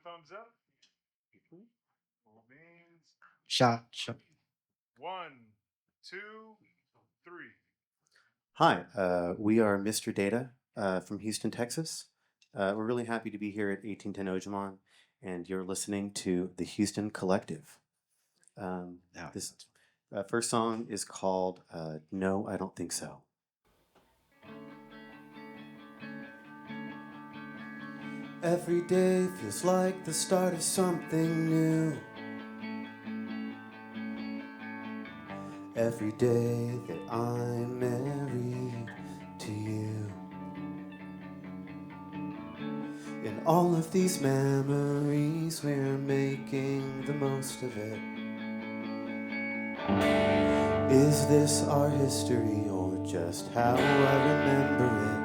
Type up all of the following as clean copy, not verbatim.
thumbs up. All means Shot. 1, 2, 3. Hi, we are Mr. Data from Houston, Texas. We're really happy to be here at 1810 Ojeman, and you're listening to the Houston Collective. This first song is called No, I Don't Think So. Every day feels like the start of something new. Every day that I'm married to you. In all of these memories, we're making the most of it. Is this our history or just how I remember it?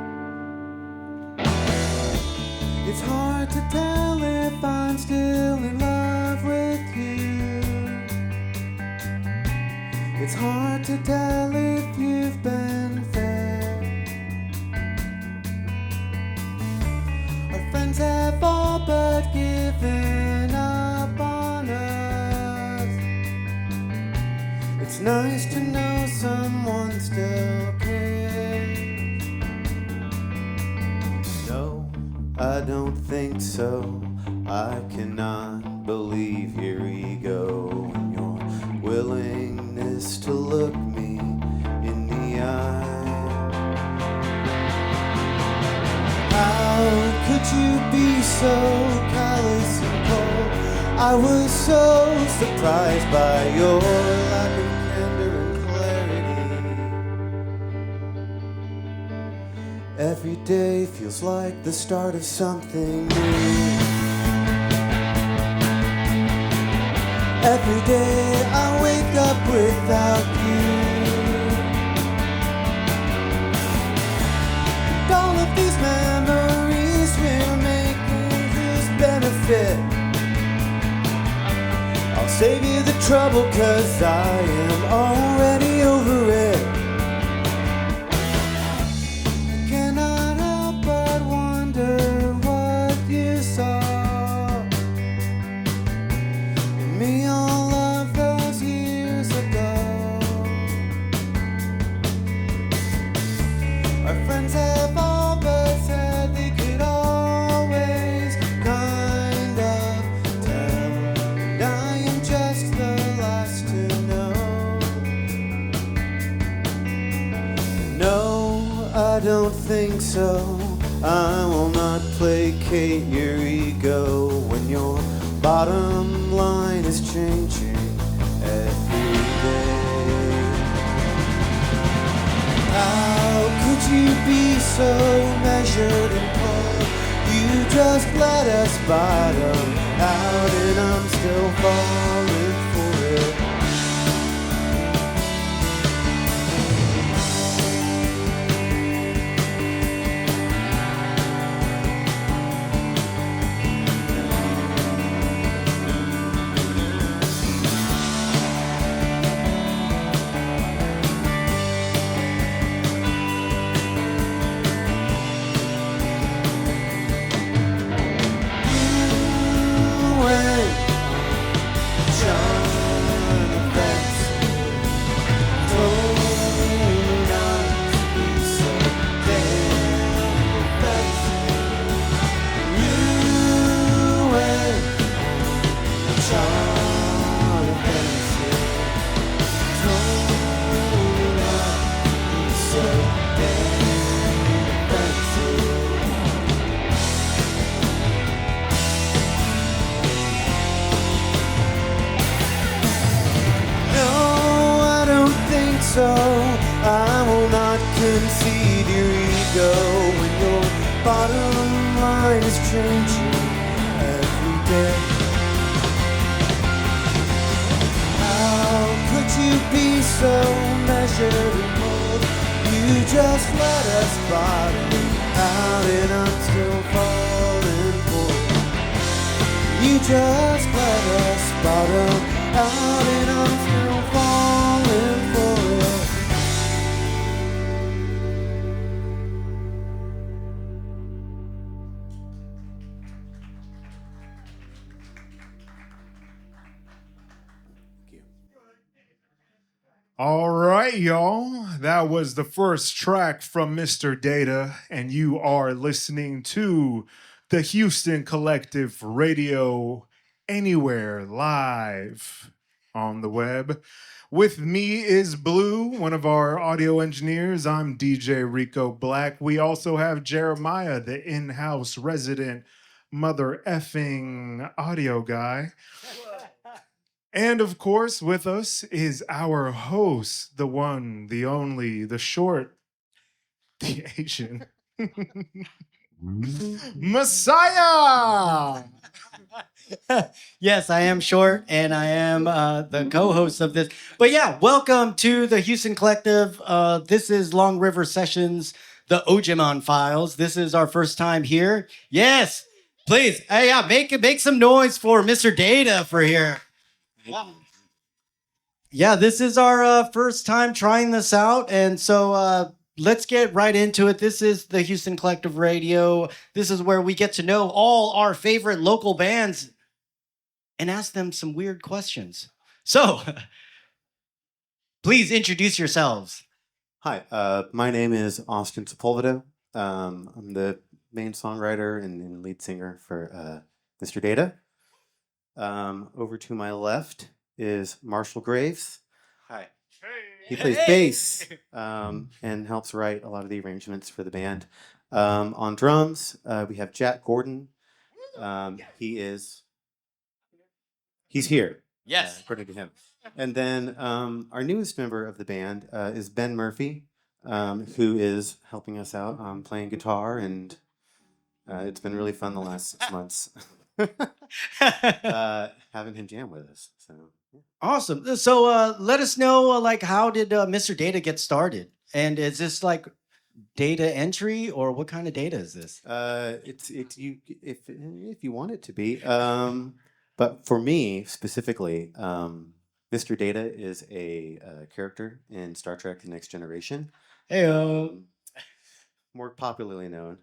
It's hard to tell if I'm still in love with you. It's hard to tell if you've been fair. Our friends have all but given up on us. It's nice to know someone still cares. No, I don't think so. I cannot believe your ego and your willingness to look me in the eye. How could you be so callous and cold? I was so surprised by your lack of candor and clarity. Every day feels like the start of something new. Every day I wake up without you. And all of these memories we're making whose benefit? I'll save you the trouble 'cause I am already over it. I cannot help but wonder what you saw in me all of those years ago. Our friends have all but said they could always kind of tell, and I am just the last to know. No, I don't think so. I will not placate your ego when your bottom line is changing every day. How could you be so measured and cold? You just let us bottom out and I'm still falling for it. So I will not concede your ego when your bottom line is changing every day. How could you be so measured and cold? You just let us bottom out and I'm still falling for it. You just let us bottom out and I'm still falling for it. All right, y'all. That was the first track from Mr. Data, and you are listening to the Houston Collective Radio anywhere live on the web. With me is Blue, one of our audio engineers. I'm DJ Rico Black. We also have Jeremiah, the in-house resident mother effing audio guy. And of course, with us is our host, the one, the only, the short, the Asian, Masaya. Yes, I am short, and I am the co-host of this. But yeah, welcome to the Houston Collective. This is Long River Sessions, the Ojeman Files. This is our first time here. Yes, please. Hey, yeah, make some noise for Mr. Data for here. Yeah, this is our first time trying this out, and so let's get right into it. This is the Houston Collective Radio. This is where we get to know all our favorite local bands and ask them some weird questions. So, please introduce yourselves. Hi, my name is Austin Sepulvedo. I'm the main songwriter and lead singer for Mr. Data. Over to my left is Marshall Graves. Hi. He plays bass and helps write a lot of the arrangements for the band. On drums, we have Jack Gordon. He's here. Yes. According to him. And then our newest member of the band is Ben Murphy, who is helping us out playing guitar, and it's been really fun the last 6 months having him jam with us. So yeah. Awesome. So, let us know, like, how did Mr. Data get started? And is this like data entry, or what kind of data is this? It's you if you want it to be. But for me specifically, Mr. Data is a character in Star Trek: The Next Generation. Hey, More popularly known.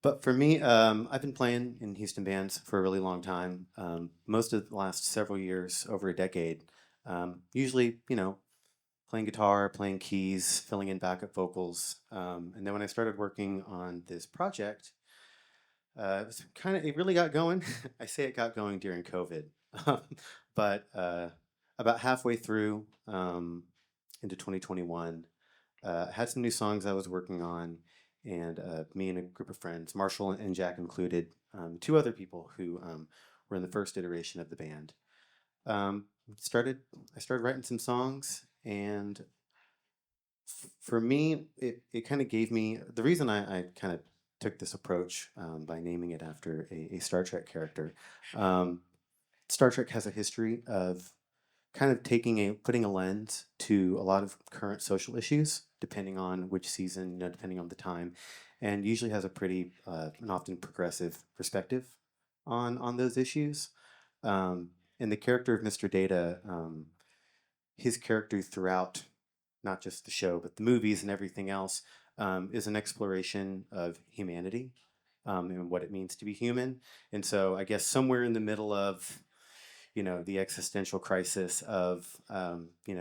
But for me, I've been playing in Houston bands for a really long time. Most of the last several years, over a decade. Usually, playing guitar, playing keys, filling in backup vocals. And then when I started working on this project, it really got going. I say it got going during COVID, but about halfway through into 2021, I had some new songs I was working on, and me and a group of friends, Marshall and Jack included, two other people who were in the first iteration of the band. I started writing some songs, and for me, it kind of gave me the reason I kind of took this approach by naming it after a Star Trek character. Star Trek has a history of kind of putting a lens to a lot of current social issues, depending on which season, depending on the time, and usually has a pretty and often progressive perspective on those issues. And the character of Mr. Data, his character throughout not just the show, but the movies and everything else, is an exploration of humanity and what it means to be human. And so I guess somewhere in the middle of, the existential crisis of,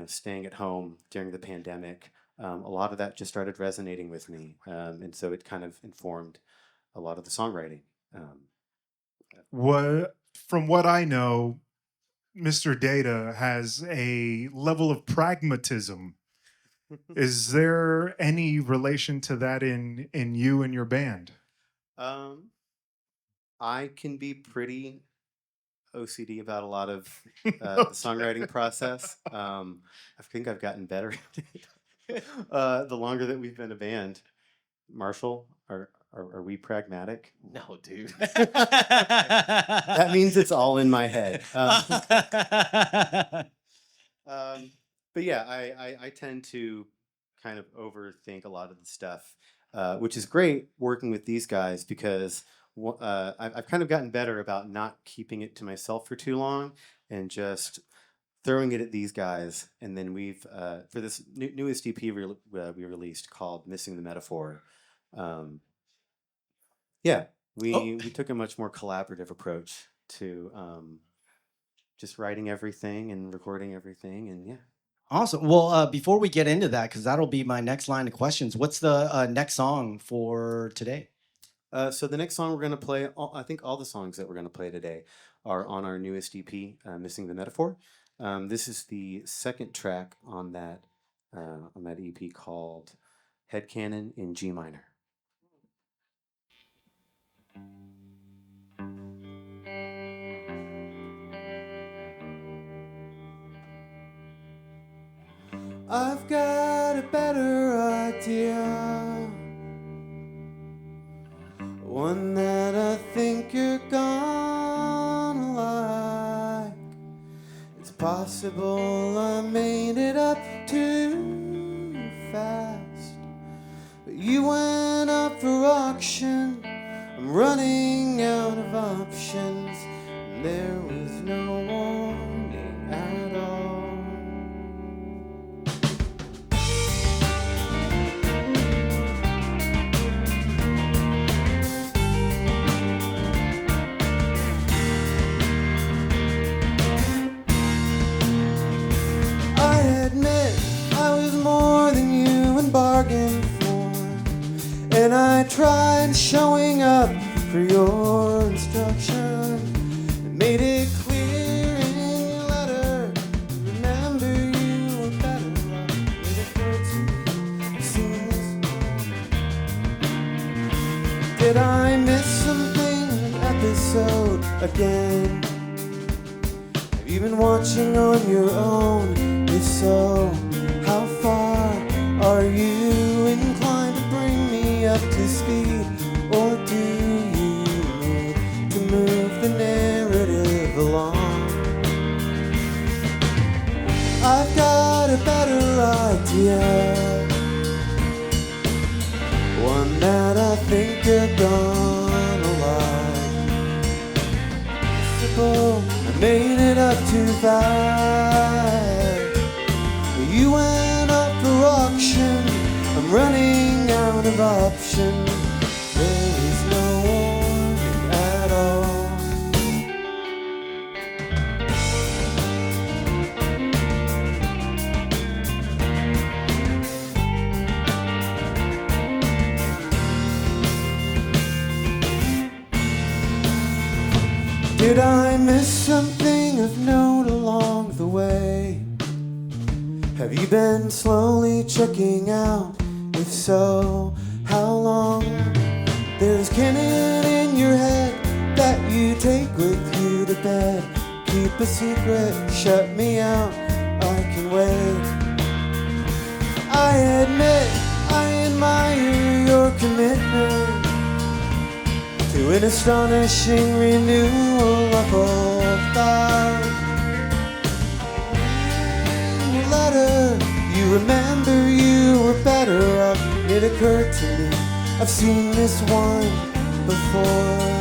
staying at home during the pandemic, a lot of that just started resonating with me. And so it kind of informed a lot of the songwriting. From what I know, Mr. Data has a level of pragmatism. Is there any relation to that in you and your band? I can be pretty OCD about a lot of the songwriting process. I think I've gotten better the longer that we've been a band. Marshall, are we pragmatic? no, dude. That means it's all in my head. But yeah, I tend to kind of overthink a lot of the stuff, which is great working with these guys because I've kind of gotten better about not keeping it to myself for too long and just throwing it at these guys. And then we've, for this newest EP we released called Missing the Metaphor, we took a much more collaborative approach to just writing everything and recording everything. And yeah. Awesome. Well, before we get into that, because that'll be my next line of questions, what's the next song for today? So the next song we're going to play, I think all the songs that we're going to play today are on our newest EP, Missing the Metaphor. This is the second track on that EP called Head Canon in G minor. I've got a better idea, one that I think you're gonna like. It's possible I made it up too fast, but you went up for auction. I'm running out of options, and there was no warning at all. I admit I was more than you bargained for, and I tried showing up for your instruction. It made it clear in your letter, remember you were better off. It occurred to me, I've seen this one. Did I miss something in an episode again? Have you been watching on your own? If so, how far are you inclined to bring me up to speed? Or do you need to move the narrative along? I've got a better idea, one that I think you're gonna like. Possible I made it up too fast. You went up for auction. I'm running out of options. There is no warning at all. Did I miss something of note along the way? Have you been slowly checking out? If so, how long? There's Canon in your head that you take with you to bed. Keep a secret, shut me out, I can wait. I admit I admire your commitment to an astonishing renewal of old thoughts. Letter, you remember you were better off. It occurred to me, I've seen this one before.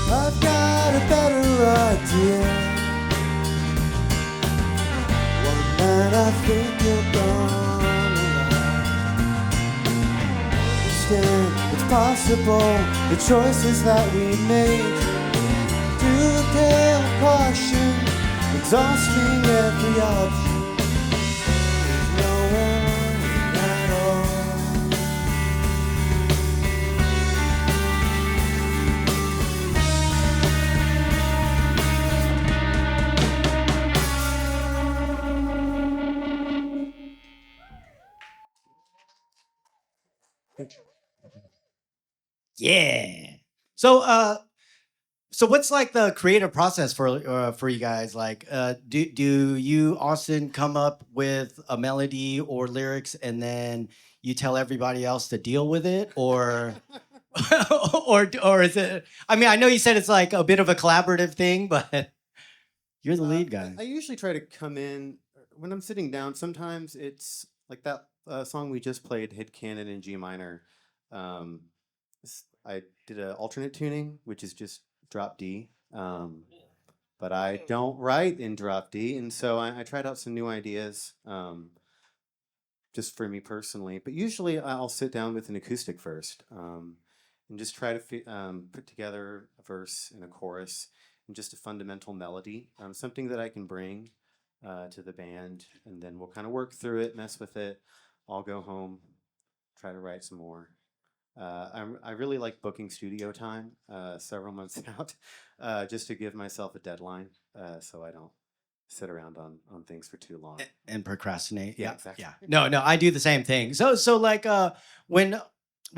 I've got a better idea, one that I think you're gonna like. Understand it's possible, the choices that we made, to a tale of caution, exhausting every option. There's no warning at all. Yeah. So, so what's like the creative process for you guys? Like, do you Austin come up with a melody or lyrics and then you tell everybody else to deal with it, or or is it? I mean, I know you said it's like a bit of a collaborative thing, but you're the lead guy. I usually try to come in when I'm sitting down. Sometimes it's like that song we just played, hit Canon in G minor. I did an alternate tuning, which is just drop D. But I don't write in drop D, and so I tried out some new ideas just for me personally. But usually I'll sit down with an acoustic first and just try to put together a verse and a chorus and just a fundamental melody, something that I can bring to the band, and then we'll kind of work through it, mess with it. I'll go home, try to write some more. I really like booking studio time several months out, just to give myself a deadline, so I don't sit around on things for too long. And procrastinate. Yeah, exactly. Yeah. No, I do the same thing. So like when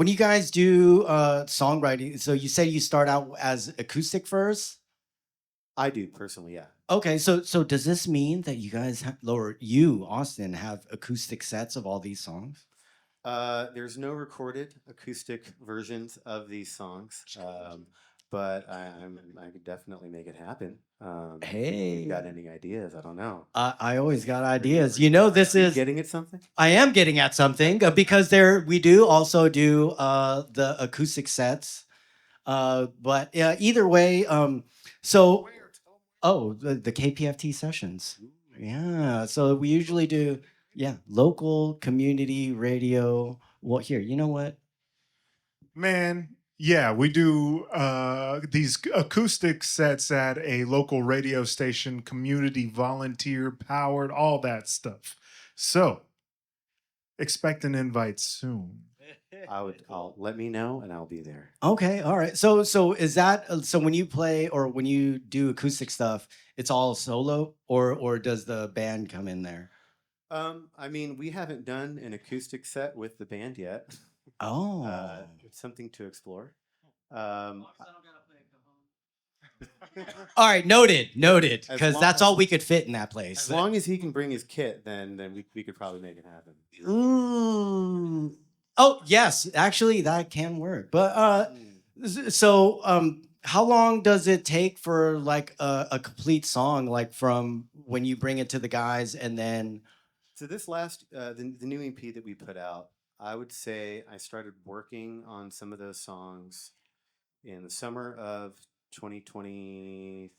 you guys do songwriting, so you say you start out as acoustic first? I do personally, yeah. Okay, so does this mean that you guys or you, Austin, have acoustic sets of all these songs? There's no recorded acoustic versions of these songs, but I could definitely make it happen. If Hey, you've got any ideas? I don't know. I always got ideas. You know, this Are you is getting at something? I am getting at something because we do also do the acoustic sets. But yeah, either way, so the KPFT sessions. Yeah, so we usually do local community radio. Well, here, you know what? Man, yeah, we do these acoustic sets at a local radio station, community volunteer powered, all that stuff. So expect an invite soon. I'll let me know and I'll be there. Okay, all right. So is that so when you play or when you do acoustic stuff, it's all solo or does the band come in there? I mean, we haven't done an acoustic set with the band yet. Oh. It's something to explore. Um, All right, noted, As because long that's as- all we could fit in that place. as long as he can bring his kit, then we could probably make it happen. Ooh. Oh, yes, actually that can work. But how long does it take for like a complete song, like from when you bring it to the guys and then So this last the new EP that we put out, I would say I started working on some of those songs in the summer of 2023.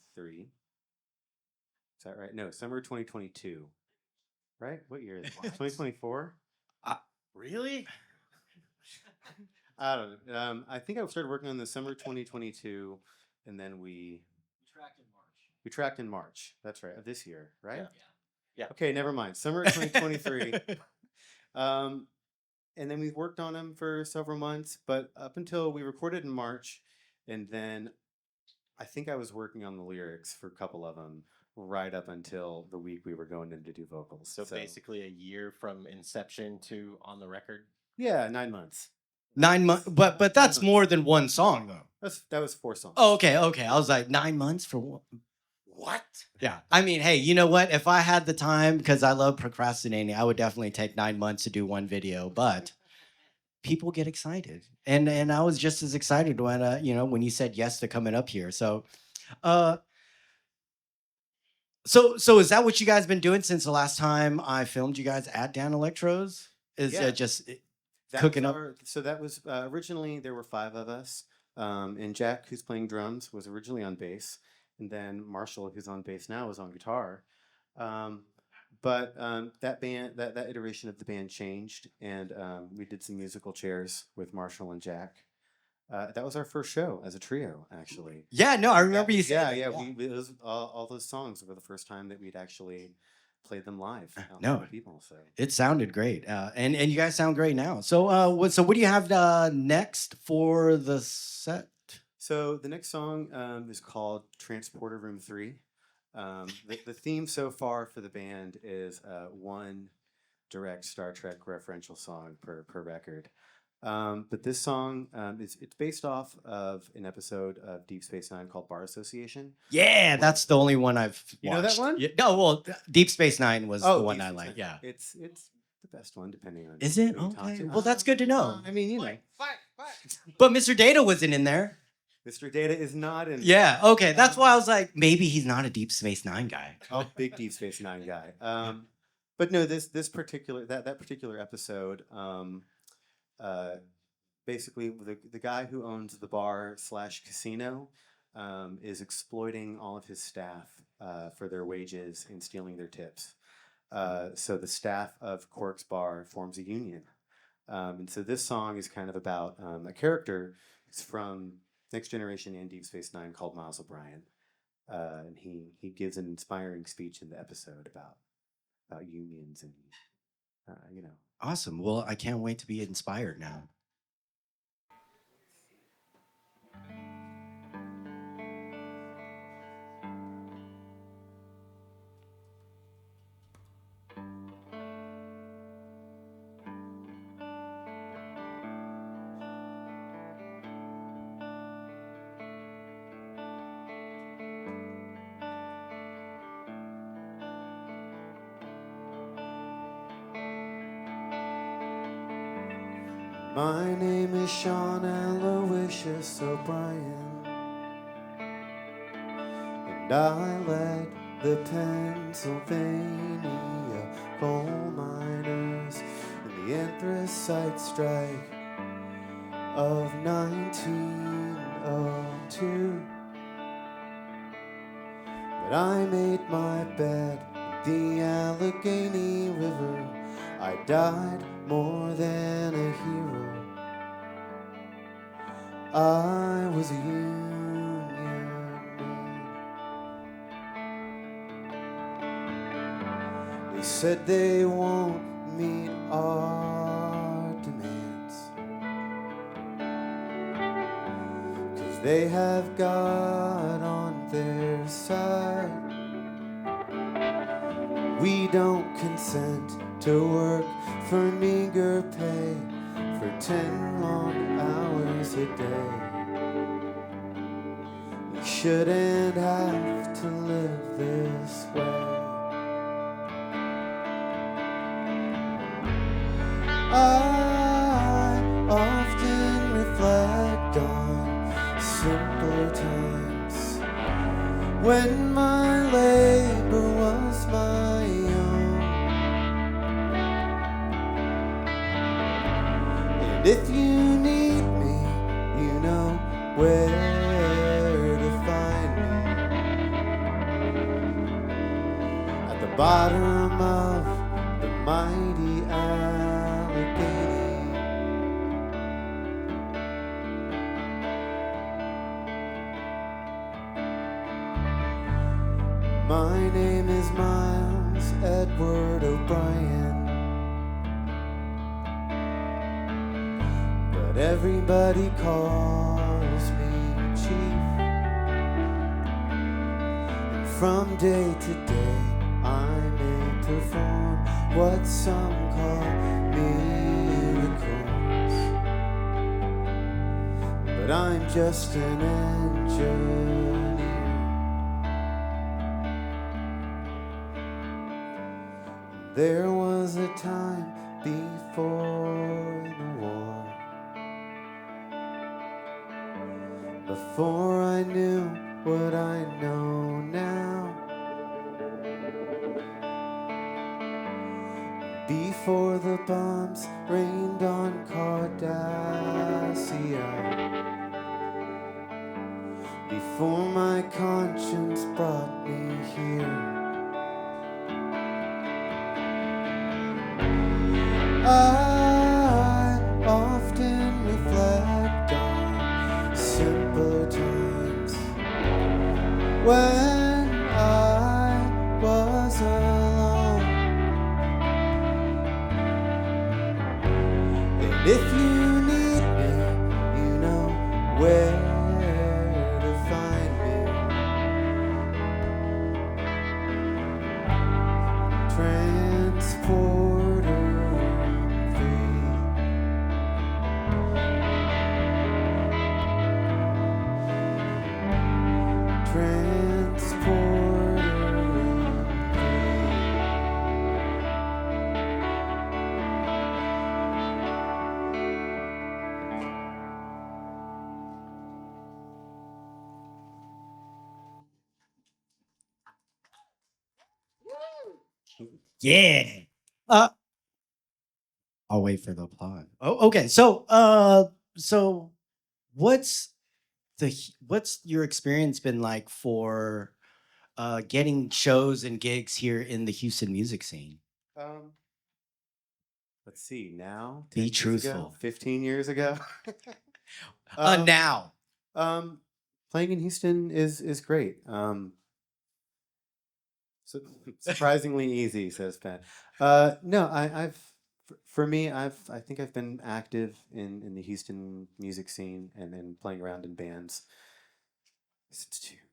Is that right? No, summer 2022. Right? What year is it? 2024? really? I don't know. I think I started working on the summer 2022, and then we tracked in March. That's right, of this year, right? Yeah. Okay, never mind. Summer 2023. And then we worked on them for several months, but up until we recorded in March, and then I think I was working on the lyrics for a couple of them right up until the week we were going in to do vocals. So basically a year from inception to on the record. yeah, 9 months. 9 months, but that's more than one song though. That was 4 songs. Oh, okay. I was like 9 months for what? What? Yeah. I mean, hey, you know what? If I had the time, because I love procrastinating, I would definitely take 9 months to do one video. But people get excited, and I was just as excited when when you said yes to coming up here. So, so is that what you guys been doing since the last time I filmed you guys at Dan Electro's? Is Yeah. it just That cooking was up? so that was originally there were 5 of us, and Jack, who's playing drums, was originally on bass, and then Marshall, who's on bass now, was on guitar. But that band, that iteration of the band changed, and we did some musical chairs with Marshall and Jack. That was our first show as a trio, actually. Yeah, no, I remember you saying Yeah, that, it was, all those songs were the first time that we'd actually played them live out in No. front of people. So It sounded great, and you guys sound great now. So, what do you have next for the set? So the next song is called Transporter Room 3. The theme so far for the band is one direct Star Trek referential song per record. But this song, it's based off of an episode of Deep Space Nine called Bar Association. Yeah, that's the only one I've watched. You know that one? Yeah, no, well, Deep Space Nine was the one Deep I Space like. Nine. Yeah. It's the best one, depending on. Is it? who you talk Okay. to. Well, that's good to know. I mean, you know, But Mr. Data wasn't in there. Mr. Data is not in. Yeah. Okay. That's why I was like, maybe he's not a Deep Space Nine guy. Oh, big Deep Space Nine guy. But no, this particular that particular episode, basically the guy who owns the bar / casino is exploiting all of his staff for their wages and stealing their tips. So the staff of Quark's bar forms a union, and so this song is kind of about a character who's from Next Generation and Deep Space Nine called Miles O'Brien. And he gives an inspiring speech in the episode about unions and you know. Awesome. Well, I can't wait to be inspired now. My name is Sean Aloysius O'Brien, and I led the Pennsylvania coal miners in the anthracite strike of 1902. But I made my bed in the Allegheny River. I died more than a hero. I was a union man. They said they won't meet our demands, 'cause they have God on their side. We don't consent to work for meager pay for 10 long hours a day. We shouldn't have to live this way. I often reflect on simpler times when my labor was my own. And if you need me, you know where to find me. At the bottom of the mighty Allegheny. My name is Miles Edward O'Brien, but everybody calls me Chief. And from day to day I may perform what some call miracles, but I'm just an engineer. There was a time before the war, before I knew what I know now, before the bombs rained on Cardassia, before my conscience brought me here. I often reflect on simpler times when I was alone. And if you need me, you know where to find me. Transporter free. Yeah. I'll wait for the applause. Oh, okay. So what's what's your experience been like for getting shows and gigs here in the Houston music scene? Um, let's see. Now, Be 10 years ago, truthful. 15 years ago. Um, Now. um, Playing in Houston is great. So surprisingly easy, says Pat. No, for me, I think I've been active in the Houston music scene and playing around in bands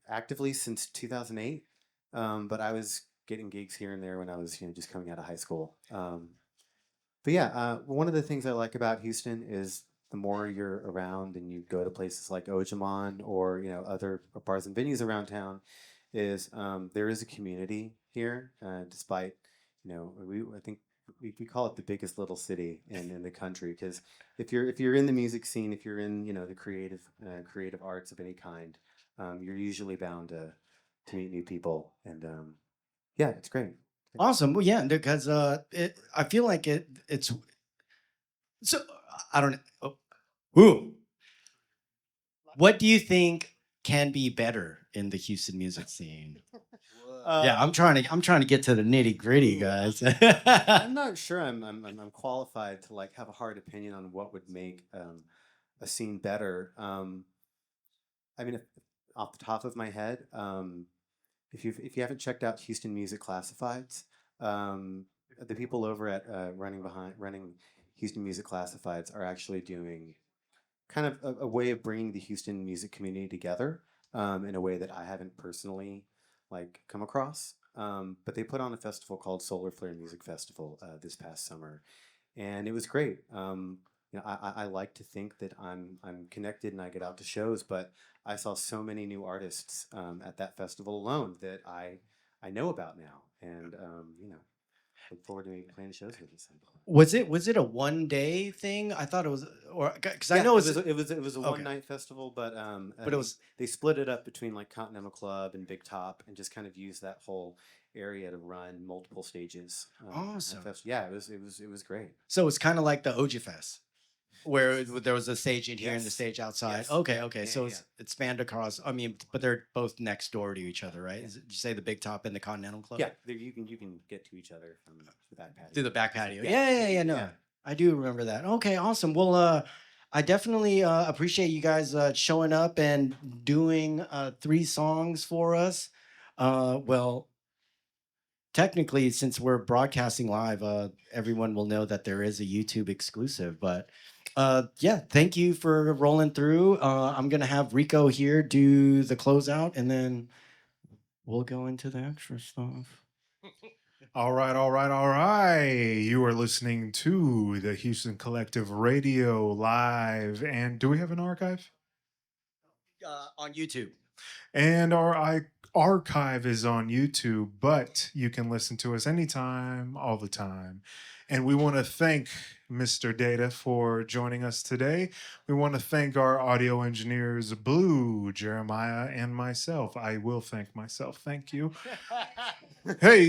actively since 2008. But I was getting gigs here and there when I was just coming out of high school. But yeah, one of the things I like about Houston is the more you're around and you go to places like Ojeman or other bars and venues around town, is there is a community here, despite I think we call it the biggest little city in the country, because if you're in the music scene, if you're in the creative arts of any kind, you're usually bound to meet new people, and yeah, it's great. Awesome. Well, yeah, because I feel like it's so I don't know. Oh, ooh. What do you think can be better in the Houston music scene? Yeah, I'm trying to get to the nitty gritty, guys. I'm not sure I'm qualified to like have a hard opinion on what would make a scene better. I mean, off the top of my head, if you haven't checked out Houston Music Classifieds, the people over at running Houston Music Classifieds are actually doing kind of a way of bringing the Houston music community together in a way that I haven't personally like come across. But they put on a festival called Solar Flare Music Festival this past summer, and it was great. I like to think that I'm connected and I get out to shows, but I saw so many new artists at that festival alone that I know about now, and look forward to maybe playing shows with this. Was it a 1 day thing? I thought it was, or because I know it was a okay. one night festival, but But it was they split it up between like Continental Club and Big Top, and just kind of used that whole area to run multiple stages. Awesome. Yeah, it was great. So it's kind of like the OJ Fest, where there was a stage in here and the Yes. stage outside. Yes. Okay, Yeah. okay. Yeah, So yeah, it's spanned across. I mean, but they're both next door to each other, right? Did you say the Big Top and the Continental Club? Yeah, you can get to each other from the back patio. Through the back patio. Yeah. Yeah. No, Yeah. I do remember that. Okay, awesome. Well, I definitely appreciate you guys showing up and doing 3 songs for us. Well, technically, since we're broadcasting live, everyone will know that there is a YouTube exclusive. But yeah, thank you for rolling through. I'm gonna have Rico here do the closeout, and then we'll go into the extra stuff. All right. You are listening to the Houston Collective Radio live. And do we have an archive? On YouTube. And our archive is on YouTube, but you can listen to us anytime, all the time. And we want to thank Mr. Data for joining us today. We want to thank our audio engineers, Bleu, Jeremiah, and myself. I will thank myself. Thank you. Hey,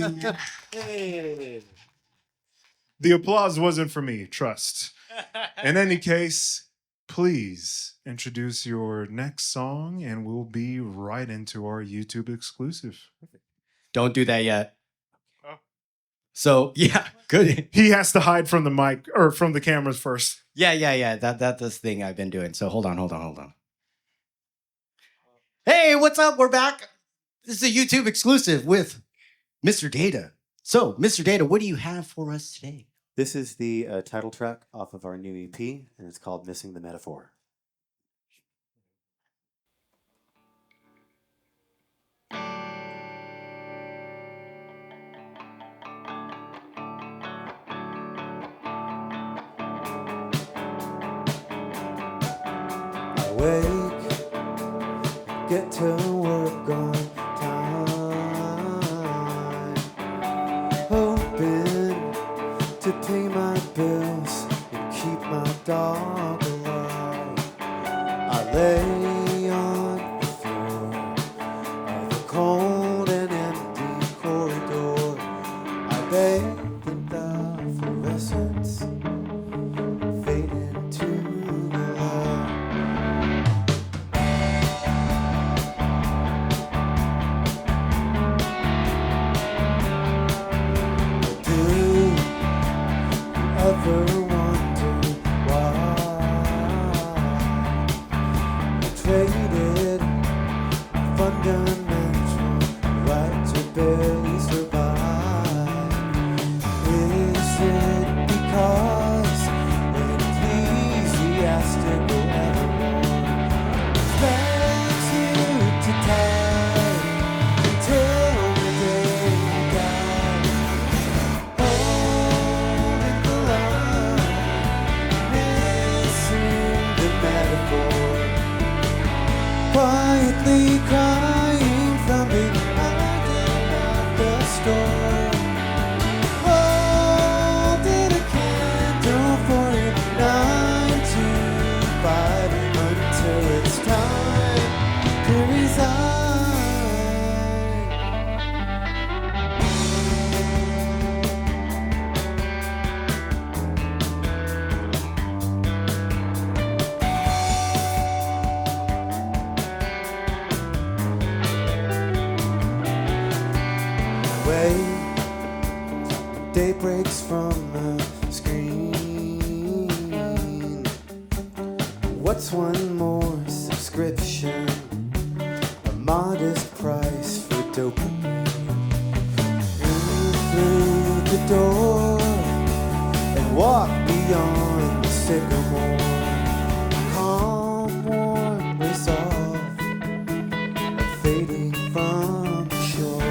the applause wasn't for me, trust. In any case, please introduce your next song and we'll be right into our YouTube exclusive. Don't do that yet. Oh. So yeah, good. He has to hide from the mic or from the cameras first. Yeah. That's the thing I've been doing. So hold on. Hey, what's up? We're back. This is a YouTube exclusive with Mr. Data. So, Mr. Data, what do you have for us today? This is the title track off of our new EP, and it's called Missing the Metaphor. I wake, get to work on time, hoping to pay my bills and keep my dog alive. I lay on the floor of a cold and empty corridor. I wonder why we traded fundamental right to barely survive. Is it because an ecclesiastical evermore expects you to tide until the day you die? Holding the line, missing the metaphor, quietly crying from behind the storm. Holding a candle for your 9 to 5 until it's time to resign. Wait, day breaks from the screen. What's one more subscription? A modest price for dopamine. In through the door and walk beyond the sycamore. Calm, warm resolve of fading from the shore.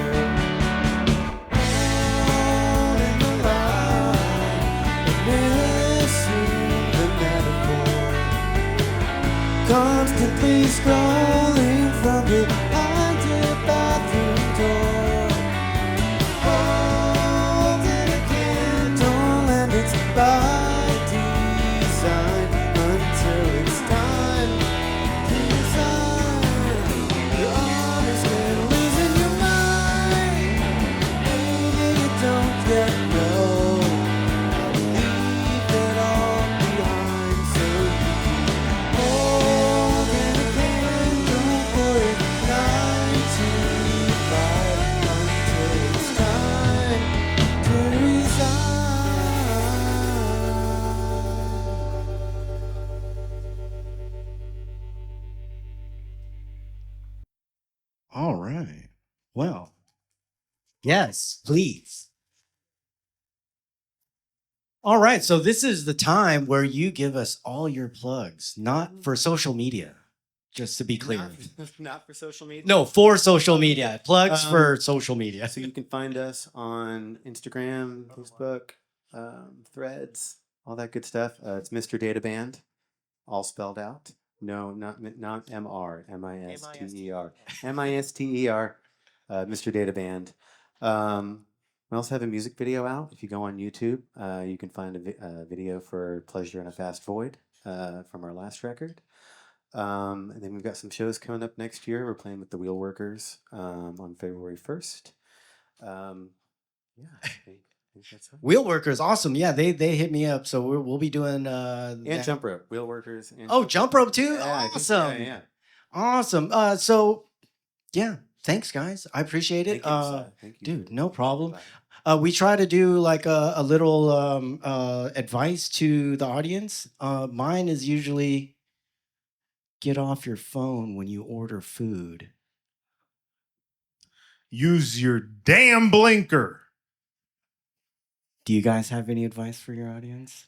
All in the line, missing the metaphor, constantly scrolling from behind your bathroom door. Holding a candle and it's by design until it's time to resign. You're honest and losing your mind. Maybe you don't yet know how to leave it all behind, so you keep holding a candle for it 9 to 5 until it's time to resign. All right. Well, yes, please. All right. So this is the time where you give us all your plugs, not for social media, just to be clear. Not for social media. No, for social media. Plugs Um, for social media. So you can find us on Instagram, Facebook, Threads, all that good stuff. It's Mr. Data Band, all spelled out. No, not MR, MISTER, MISTER, Mr. Data Band. We also have a music video out. If you go on YouTube, you can find a video for Pleasure in a Fast Void from our last record. And then we've got some shows coming up next year. We're playing with the Wheelworkers on February 1st. Yeah, I think that's it. Wheelworkers, awesome. Yeah, they hit me up. So we'll be doing And that. Jump Rope, Wheelworkers. And Oh, jump rope too? Yeah, I think- Awesome. Yeah. Awesome. So yeah, thanks guys. I appreciate it. Thank you, thank you. Dude, no problem. We try to do like a little advice to the audience. Mine is usually get off your phone when you order food. Use your damn blinker. Do you guys have any advice for your audience?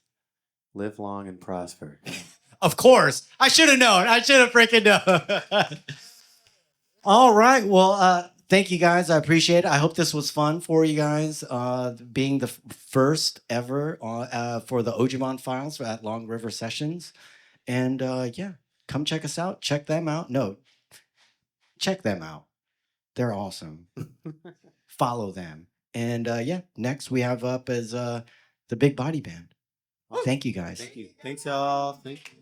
Live long and prosper. Of course. I should have known. I should have freaking known. All right. Well, thank you guys. I appreciate it. I hope this was fun for you guys. Being the first ever for the Ojeman Files at Long River Sessions. And yeah, come check us out. Check them out. No, check them out. They're awesome. Follow them. And yeah, next we have up as the Big Body Band. Thank you guys. Thank you. Thanks, y'all. Thank you.